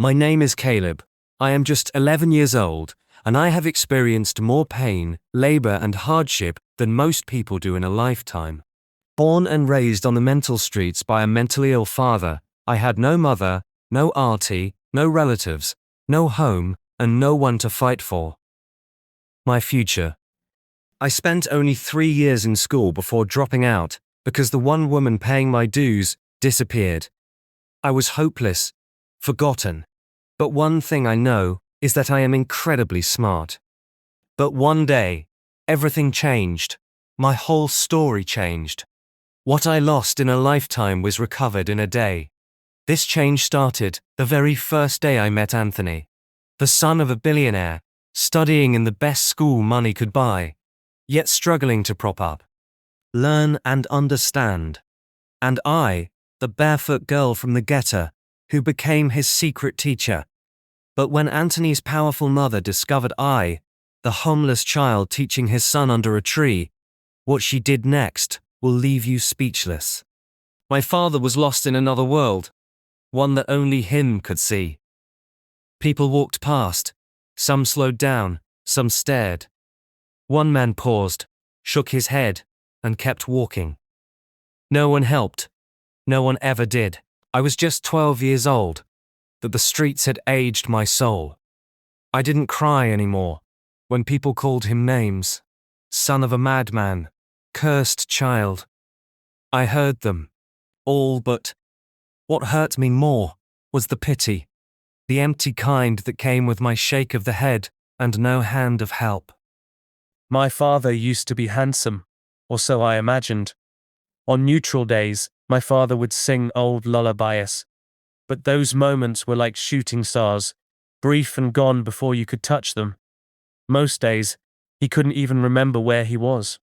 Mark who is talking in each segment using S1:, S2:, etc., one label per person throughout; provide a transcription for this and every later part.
S1: My name is Caleb. I am just 11 years old, and I have experienced more pain, labor, and hardship than most people do in a lifetime. Born and raised on the mental streets by a mentally ill father, I had no mother, no auntie, no relatives, no home, and no one to fight for. My future. I spent only 3 years in school before dropping out because the one woman paying my dues disappeared. I was hopeless, forgotten. But one thing I know is that I am incredibly smart. But one day, everything changed. My whole story changed. What I lost in a lifetime was recovered in a day. This change started the very first day I met Anthony, the son of a billionaire, studying in the best school money could buy, yet struggling to prop up, learn and understand. And I, the barefoot girl from the ghetto, who became his secret teacher. But when Anthony's powerful mother discovered I, the homeless child teaching his son under a tree, what she did next will leave you speechless. My father was lost in another world, one that only him could see. People walked past, some slowed down, some stared. One man paused, shook his head, and kept walking. No one helped. No one ever did. I was just 12 years old, but the streets had aged my soul. I didn't cry anymore when people called him names. Son of a madman, cursed child. I heard them, all but what hurt me more was the pity, the empty kind that came with my shake of the head and no hand of help. My father used to be handsome, or so I imagined. On neutral days, my father would sing old lullabies. But those moments were like shooting stars, brief and gone before you could touch them. Most days, he couldn't even remember where he was.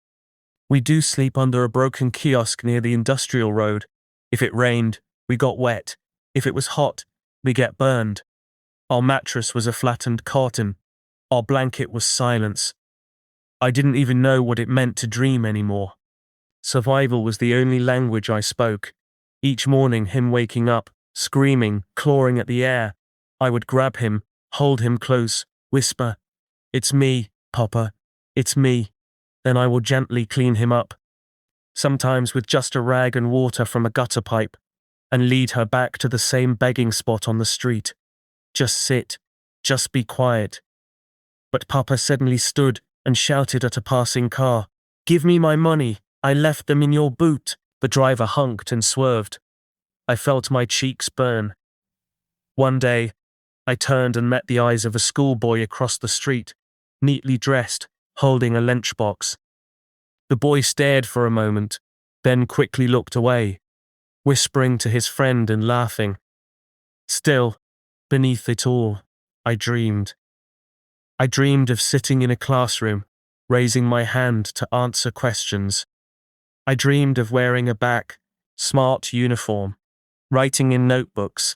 S1: We do sleep under a broken kiosk near the industrial road. If it rained, we got wet. If it was hot, we get burned. Our mattress was a flattened carton. Our blanket was silence. I didn't even know what it meant to dream anymore. Survival was the only language I spoke. Each morning, him waking up, screaming, clawing at the air, I would grab him, hold him close, whisper, "It's me, Papa, it's me." Then I would gently clean him up, sometimes with just a rag and water from a gutter pipe, and lead her back to the same begging spot on the street. Just sit, just be quiet. But Papa suddenly stood and shouted at a passing car, "Give me my money, I left them in your boot." The driver hunked and swerved. I felt my cheeks burn. One day, I turned and met the eyes of a schoolboy across the street, neatly dressed, holding a lunchbox. The boy stared for a moment, then quickly looked away, whispering to his friend and laughing. Still, beneath it all, I dreamed. I dreamed of sitting in a classroom, raising my hand to answer questions. I dreamed of wearing a smart uniform, writing in notebooks,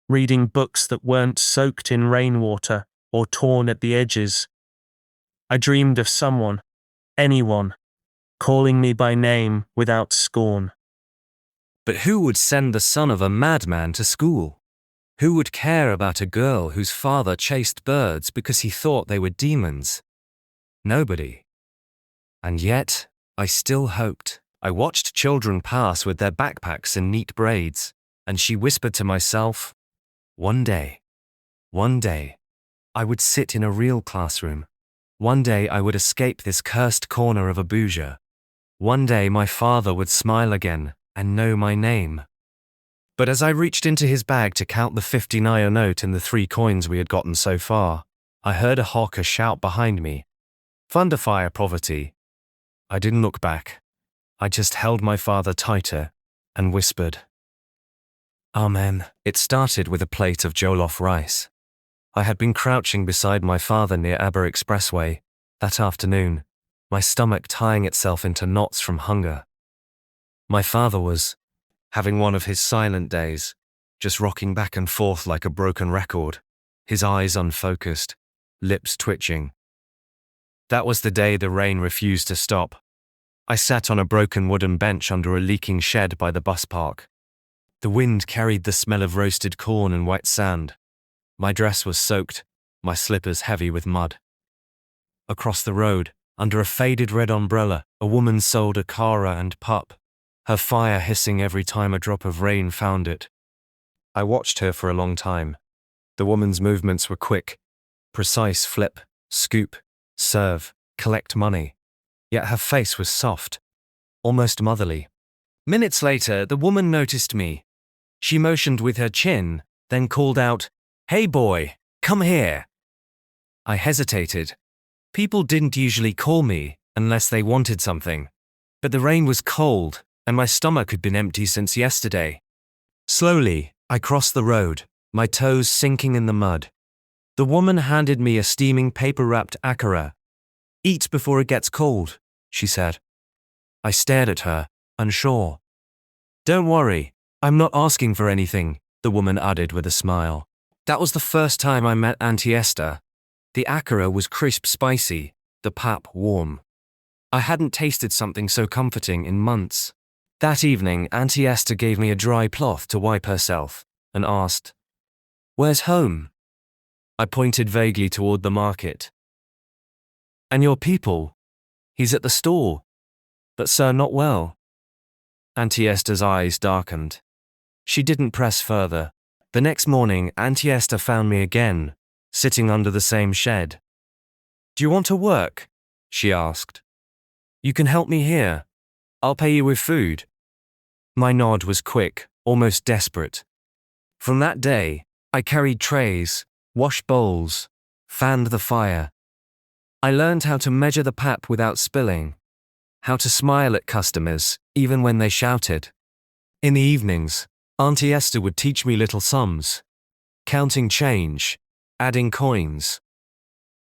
S1: reading books that weren't soaked in rainwater or torn at the edges. I dreamed of someone, anyone, calling me by name without scorn. But who would send the son of a madman to school? Who would care about a girl whose father chased birds because he thought they were demons? Nobody. And yet, I still hoped. I watched children pass with their backpacks and neat braids, and she whispered to myself, one day, I would sit in a real classroom. One day I would escape this cursed corner of Abuja. One day my father would smile again and know my name. But as I reached into his bag to count the 50 naira note and the 3 coins we had gotten so far, I heard a hawker shout behind me, "Thunderfire poverty." I didn't look back. I just held my father tighter and whispered, "Amen." It started with a plate of jollof rice. I had been crouching beside my father near Abuja Expressway that afternoon, my stomach tying itself into knots from hunger. My father was having one of his silent days, just rocking back and forth like a broken record, his eyes unfocused, lips twitching. That was the day the rain refused to stop. I sat on a broken wooden bench under a leaking shed by the bus park. The wind carried the smell of roasted corn and wet sand. My dress was soaked, my slippers heavy with mud. Across the road, under a faded red umbrella, a woman sold a kara and pup, her fire hissing every time a drop of rain found it. I watched her for a long time. The woman's movements were quick, precise: flip, scoop, serve, collect money. Yet her face was soft, almost motherly. Minutes later, the woman noticed me. She motioned with her chin, then called out, "Hey boy, come here." I hesitated. People didn't usually call me unless they wanted something. But the rain was cold, and my stomach had been empty since yesterday. Slowly, I crossed the road, my toes sinking in the mud. The woman handed me a steaming paper-wrapped akara. "Eat before it gets cold," she said. I stared at her, unsure. "Don't worry, I'm not asking for anything," the woman added with a smile. That was the first time I met Auntie Esther. The akara was crisp spicy, the pap warm. I hadn't tasted something so comforting in months. That evening, Auntie Esther gave me a dry cloth to wipe herself and asked, "Where's home?" I pointed vaguely toward the market. "And your people?" "He's at the store." "But sir, not well." Auntie Esther's eyes darkened. She didn't press further. The next morning, Auntie Esther found me again, sitting under the same shed. "Do you want to work?" she asked. "You can help me here. I'll pay you with food." My nod was quick, almost desperate. From that day, I carried trays, washed bowls, fanned the fire. I learned how to measure the pap without spilling, how to smile at customers, even when they shouted. In the evenings, Auntie Esther would teach me little sums, counting change, adding coins.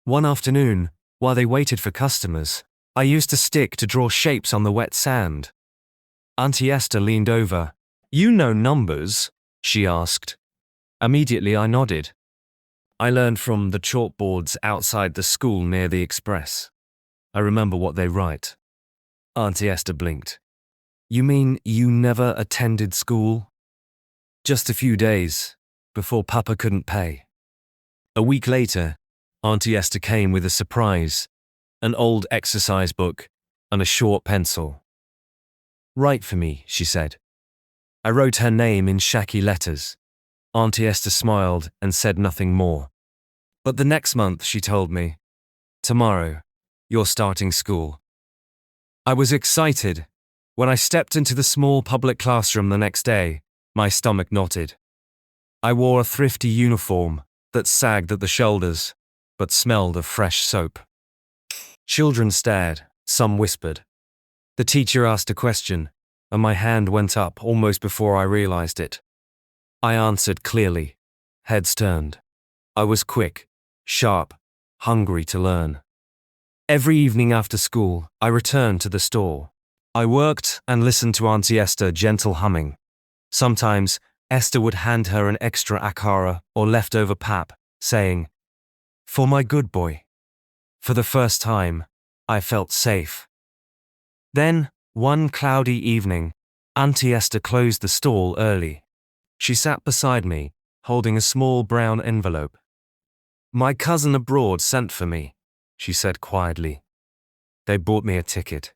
S1: One afternoon, while they waited for customers, I used a stick to draw shapes on the wet sand. Auntie Esther leaned over. "You know numbers?" she asked. Immediately I nodded. I learned from the chalkboards outside the school near the express. I remember what they write. Auntie Esther blinked. "You mean you never attended school?" "Just a few days, before Papa couldn't pay." A week later, Auntie Esther came with a surprise, an old exercise book and a short pencil. "Write for me," she said. I wrote her name in shaky letters. Auntie Esther smiled and said nothing more. But the next month she told me, "Tomorrow, you're starting school." I was excited. When I stepped into the small public classroom the next day, my stomach knotted. I wore a thrifty uniform that sagged at the shoulders, but smelled of fresh soap. Children stared, some whispered. The teacher asked a question, and my hand went up almost before I realized it. I answered clearly. Heads turned. I was quick, sharp, hungry to learn. Every evening after school, I returned to the store. I worked and listened to Auntie Esther gentle humming. Sometimes, Esther would hand her an extra akara or leftover pap, saying, "For my good boy." For the first time, I felt safe. Then, one cloudy evening, Auntie Esther closed the stall early. She sat beside me, holding a small brown envelope. "My cousin abroad sent for me," she said quietly. "They bought me a ticket."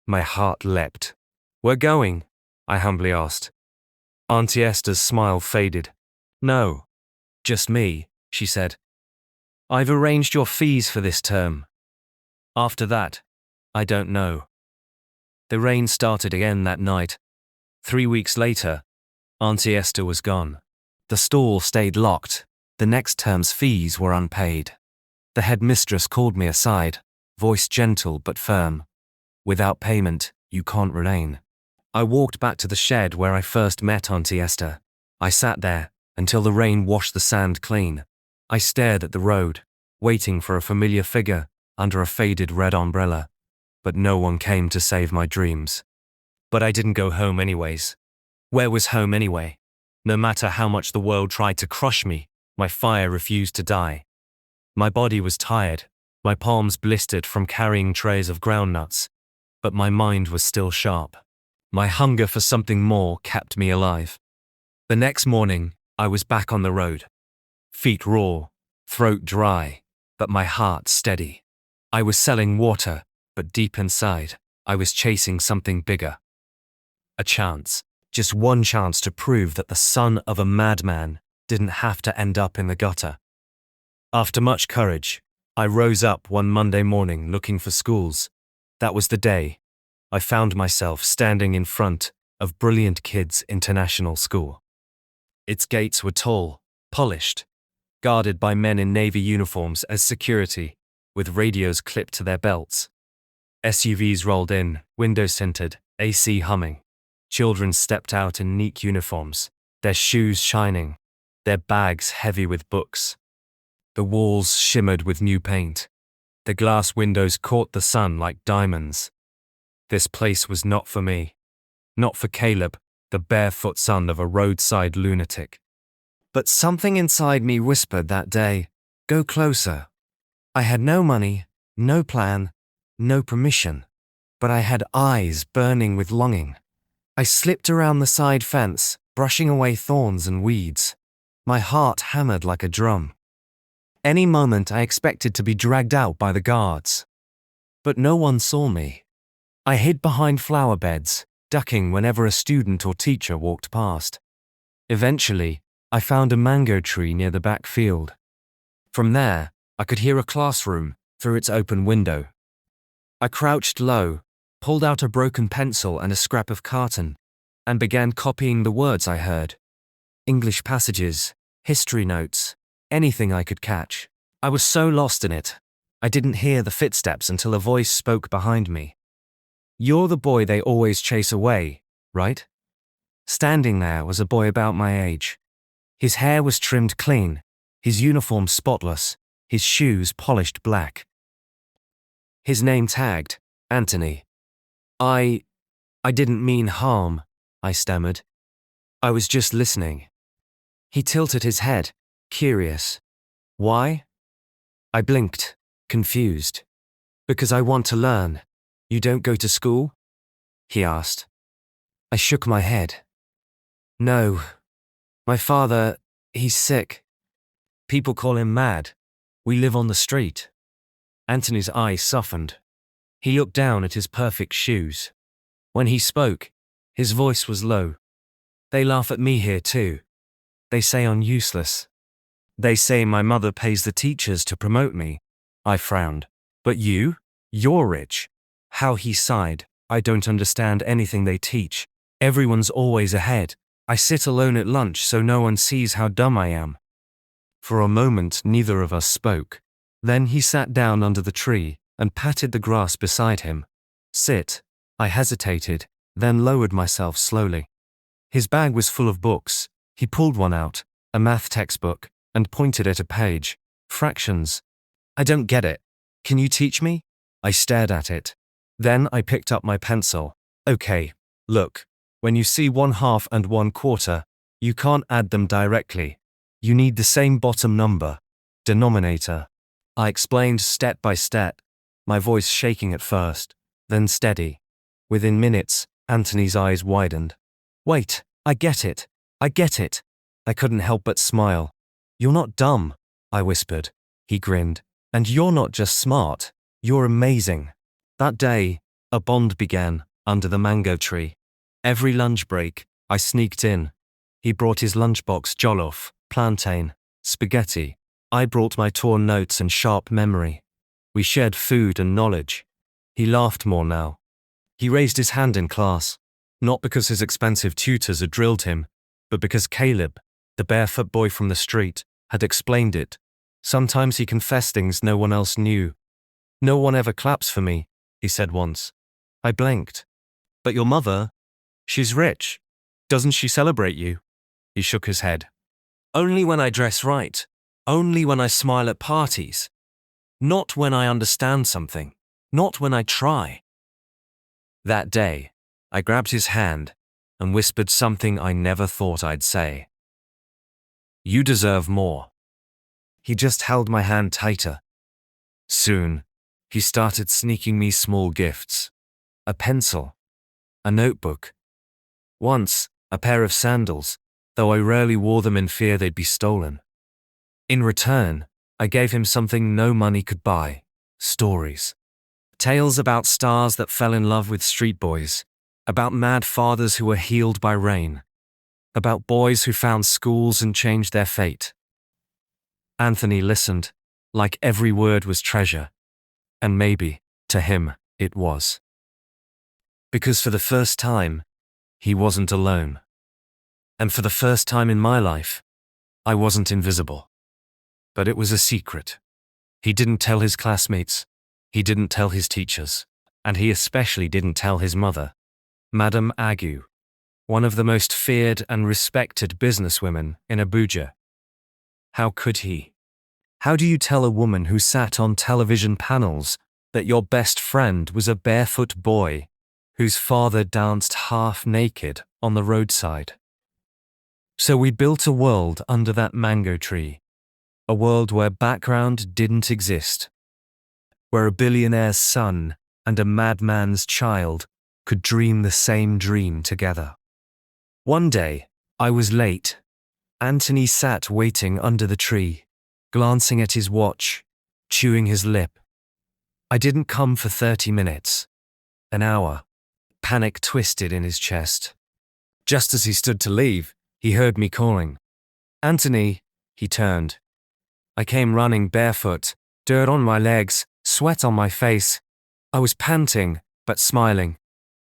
S1: My heart leapt. "We're going?" I humbly asked. Auntie Esther's smile faded. "No, just me," she said. "I've arranged your fees for this term. After that, I don't know." The rain started again that night. 3 weeks later, Auntie Esther was gone. The stall stayed locked. The next term's fees were unpaid. The headmistress called me aside, voice gentle but firm. "Without payment, you can't remain." I walked back to the shed where I first met Auntie Esther. I sat there until the rain washed the sand clean. I stared at the road, waiting for a familiar figure under a faded red umbrella. But no one came to save my dreams. But I didn't go home anyways. Where was home anyway? No matter how much the world tried to crush me, my fire refused to die. My body was tired, my palms blistered from carrying trays of groundnuts, but my mind was still sharp. My hunger for something more kept me alive. The next morning, I was back on the road. Feet raw, throat dry, but my heart steady. I was selling water, but deep inside, I was chasing something bigger. A chance, just one chance to prove that the son of a madman didn't have to end up in the gutter. After much courage, I rose up one Monday morning looking for schools. That was the day I found myself standing in front of Brilliant Kids International School. Its gates were tall, polished, guarded by men in navy uniforms as security, with radios clipped to their belts. SUVs rolled in, windows tinted, AC humming. Children stepped out in neat uniforms, their shoes shining, their bags heavy with books. The walls shimmered with new paint. The glass windows caught the sun like diamonds. This place was not for me. Not for Caleb, the barefoot son of a roadside lunatic. But something inside me whispered that day, "Go closer." I had no money, no plan, no permission, but I had eyes burning with longing. I slipped around the side fence, brushing away thorns and weeds. My heart hammered like a drum. Any moment I expected to be dragged out by the guards. But no one saw me. I hid behind flower beds, ducking whenever a student or teacher walked past. Eventually, I found a mango tree near the back field. From there, I could hear a classroom through its open window. I crouched low, pulled out a broken pencil and a scrap of carton, and began copying the words I heard. English passages, history notes, anything I could catch. I was so lost in it, I didn't hear the footsteps until a voice spoke behind me. "You're the boy they always chase away, right?" Standing there was a boy about my age. His hair was trimmed clean, his uniform spotless, his shoes polished black. His name tagged, Anthony. I didn't mean harm, I stammered. I was just listening. He tilted his head, curious. Why? I blinked, confused. "Because I want to learn. You don't go to school?" he asked. I shook my head. "No. My father, he's sick. People call him mad. We live on the street." Anthony's eyes softened. He looked down at his perfect shoes. When he spoke, his voice was low. "They laugh at me here too. They say I'm useless. They say my mother pays the teachers to promote me." I frowned. "But you're rich." How he sighed. "I don't understand anything they teach. Everyone's always ahead. I sit alone at lunch so no one sees how dumb I am." For a moment, neither of us spoke. Then he sat down under the tree and patted the grass beside him. "Sit." I hesitated, then lowered myself slowly. His bag was full of books. He pulled one out, a math textbook, and pointed at a page. "Fractions." "I don't get it. Can you teach me?" I stared at it. Then I picked up my pencil. "Okay, look. When you see 1/2 and 1/4, you can't add them directly. You need the same bottom number, denominator." I explained step by step, my voice shaking at first, then steady. Within minutes, Anthony's eyes widened. "Wait, I get it. I get it." I couldn't help but smile. "You're not dumb," I whispered. He grinned. "And you're not just smart. You're amazing." That day, a bond began under the mango tree. Every lunch break, I sneaked in. He brought his lunchbox jollof, plantain, spaghetti. I brought my torn notes and sharp memory. We shared food and knowledge. He laughed more now. He raised his hand in class, not because his expensive tutors had drilled him, but because Caleb, the barefoot boy from the street, had explained it. Sometimes he confessed things no one else knew. "No one ever claps for me," he said once. I blinked. "But your mother, she's rich. Doesn't she celebrate you?" He shook his head. "Only when I dress right. Only when I smile at parties. Not when I understand something. Not when I try." That day, I grabbed his hand and whispered something I never thought I'd say. "You deserve more." He just held my hand tighter. Soon, he started sneaking me small gifts. A pencil, a notebook. Once, a pair of sandals, though I rarely wore them in fear they'd be stolen. In return, I gave him something no money could buy: stories. Tales about stars that fell in love with street boys, about mad fathers who were healed by rain, about boys who found schools and changed their fate. Anthony listened, like every word was treasure, and maybe, to him, it was. Because for the first time, he wasn't alone. And for the first time in my life, I wasn't invisible. But it was a secret. He didn't tell his classmates, he didn't tell his teachers, and he especially didn't tell his mother, Madame Agu, one of the most feared and respected businesswomen in Abuja. How could he? How do you tell a woman who sat on television panels that your best friend was a barefoot boy whose father danced half naked on the roadside? So we built a world under that mango tree, a world where background didn't exist, where a billionaire's son and a madman's child could dream the same dream together. One day, I was late. Anthony sat waiting under the tree, glancing at his watch, chewing his lip. I didn't come for 30 minutes. An hour. Panic twisted in his chest. Just as he stood to leave, he heard me calling. Anthony, he turned. I came running barefoot, dirt on my legs, sweat on my face. I was panting, but smiling.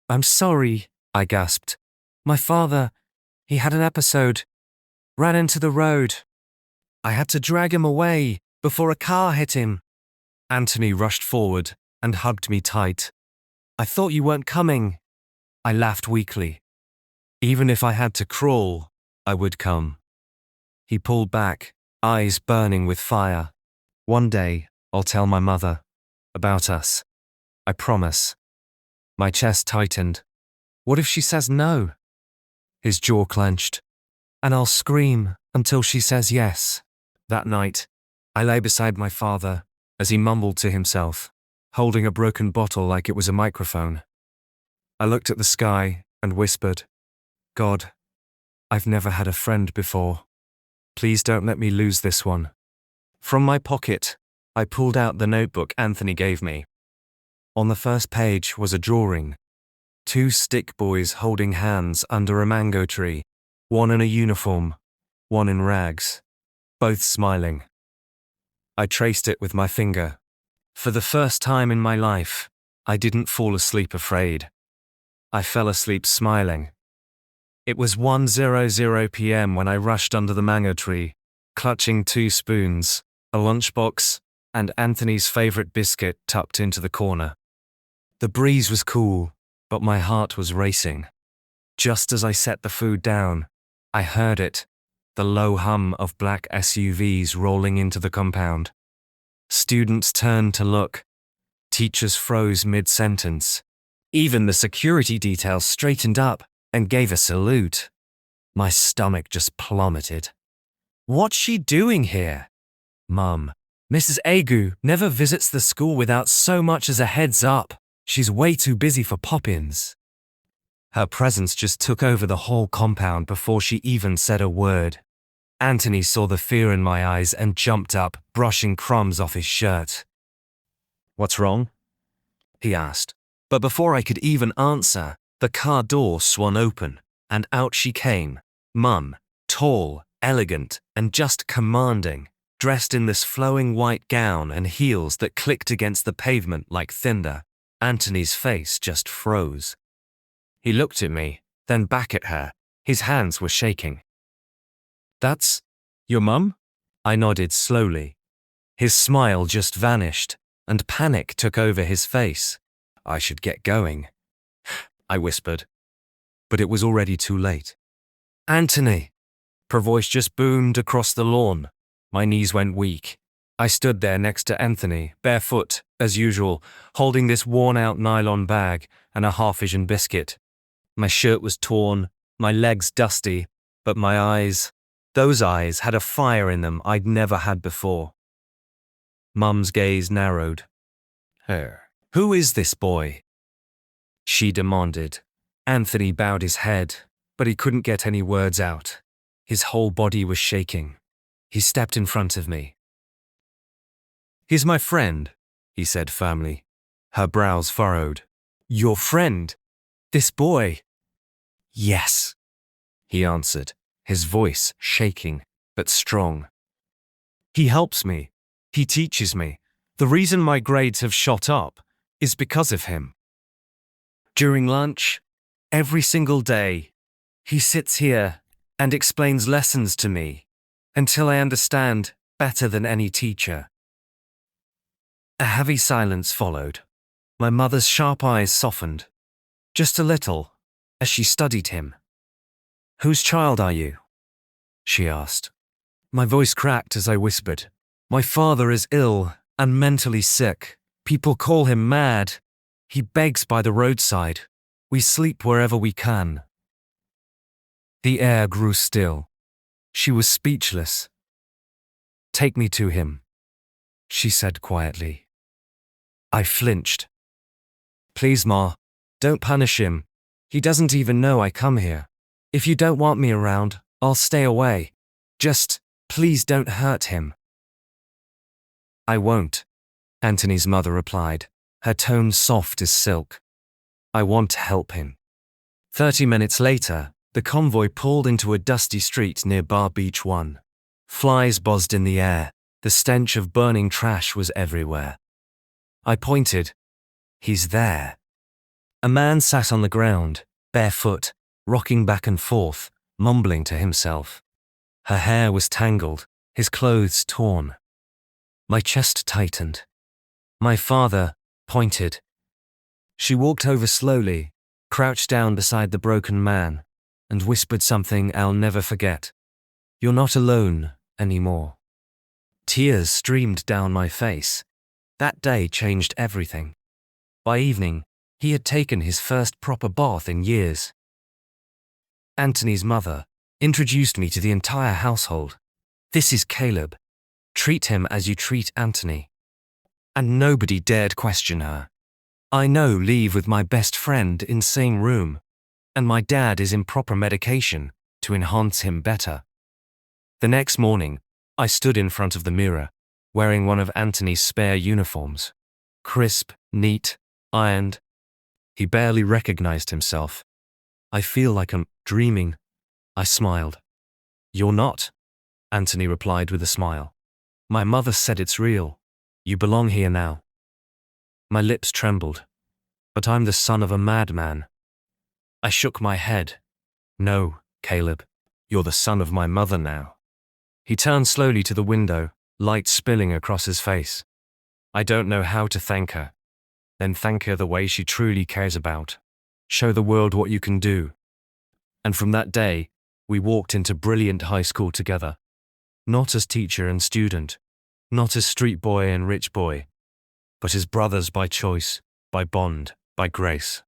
S1: I'm sorry, I gasped. My father, he had an episode. Ran into the road. I had to drag him away before a car hit him. Anthony rushed forward and hugged me tight. I thought you weren't coming. I laughed weakly. Even if I had to crawl, I would come. He pulled back, eyes burning with fire. One day, I'll tell my mother. About us. I promise. My chest tightened. What if she says no? His jaw clenched. And I'll scream until she says yes. That night, I lay beside my father as he mumbled to himself, holding a broken bottle like it was a microphone. I looked at the sky and whispered, God, I've never had a friend before. Please don't let me lose this one. From my pocket, I pulled out the notebook Anthony gave me. On the first page was a drawing. 2 stick boys holding hands under a mango tree, one in a uniform, one in rags, both smiling. I traced it with my finger. For the first time in my life, I didn't fall asleep afraid. I fell asleep smiling. It was 1:00 p.m. when I rushed under the mango tree, clutching 2 spoons, a lunchbox, and Anthony's favorite biscuit tucked into the corner. The breeze was cool, but my heart was racing. Just as I set the food down, I heard it, the low hum of black SUVs rolling into the compound. Students turned to look. Teachers froze mid-sentence. Even the security detail straightened up and gave a salute. My stomach just plummeted. What's she doing here? Mum, Mrs. Agu never visits the school without so much as a heads up. She's way too busy for pop-ins. Her presence just took over the whole compound before she even said a word. Anthony saw the fear in my eyes and jumped up, brushing crumbs off his shirt. What's wrong? He asked. But before I could even answer, the car door swung open, and out she came, Mum, tall, elegant, and just commanding, dressed in this flowing white gown and heels that clicked against the pavement like thunder. Anthony's face just froze. He looked at me, then back at her. His hands were shaking. That's your mum? I nodded slowly. His smile just vanished, and panic took over his face. I should get going, I whispered. But it was already too late. Anthony! Her voice just boomed across the lawn. My knees went weak. I stood there next to Anthony, barefoot, as usual, holding this worn-out nylon bag and a half-eaten biscuit. My shirt was torn, my legs dusty, but my eyes, those eyes had a fire in them I'd never had before. Mum's gaze narrowed. Who is this boy? She demanded. Anthony bowed his head, but he couldn't get any words out. His whole body was shaking. He stepped in front of me. "He's my friend," he said firmly. Her brows furrowed. "Your friend? This boy?" "Yes," he answered, his voice shaking, but strong. "He helps me. He teaches me. The reason my grades have shot up is because of him. During lunch, every single day, he sits here and explains lessons to me until I understand better than any teacher." A heavy silence followed. My mother's sharp eyes softened, just a little, as she studied him. "Whose child are you?" she asked. My voice cracked as I whispered, "My father is ill and mentally sick. People call him mad. He begs by the roadside. We sleep wherever we can." The air grew still. She was speechless. "Take me to him," she said quietly. I flinched. "Please, Ma, don't punish him. He doesn't even know I come here. If you don't want me around, I'll stay away. Just, please don't hurt him." "I won't," Anthony's mother replied, her tone soft as silk. "I want to help him." 30 minutes later, the convoy pulled into a dusty street near Bar Beach 1. Flies buzzed in the air. The stench of burning trash was everywhere. I pointed. "He's there." A man sat on the ground, barefoot, rocking back and forth, mumbling to himself. Her hair was tangled, his clothes torn. My chest tightened. "My father," pointed. She walked over slowly, crouched down beside the broken man, and whispered something I'll never forget. "You're not alone anymore." Tears streamed down my face. That day changed everything. By evening, he had taken his first proper bath in years. Anthony's mother introduced me to the entire household. "This is Caleb. Treat him as you treat Anthony." And nobody dared question her. I know leave with my best friend in same room, and my dad is in proper medication to enhance him better. The next morning, I stood in front of the mirror, wearing one of Anthony's spare uniforms. Crisp, neat, ironed. He barely recognized himself. "I feel like I'm dreaming," I smiled. "You're not," Anthony replied with a smile. "My mother said it's real. You belong here now." My lips trembled. "But I'm the son of a madman." I shook my head. "No, Caleb, you're the son of my mother now." He turned slowly to the window, light spilling across his face. "I don't know how to thank her." "Then thank her the way she truly cares about. Show the world what you can do." And from that day, we walked into brilliant high school together. Not as teacher and student, not as street boy and rich boy, but as brothers by choice, by bond, by grace.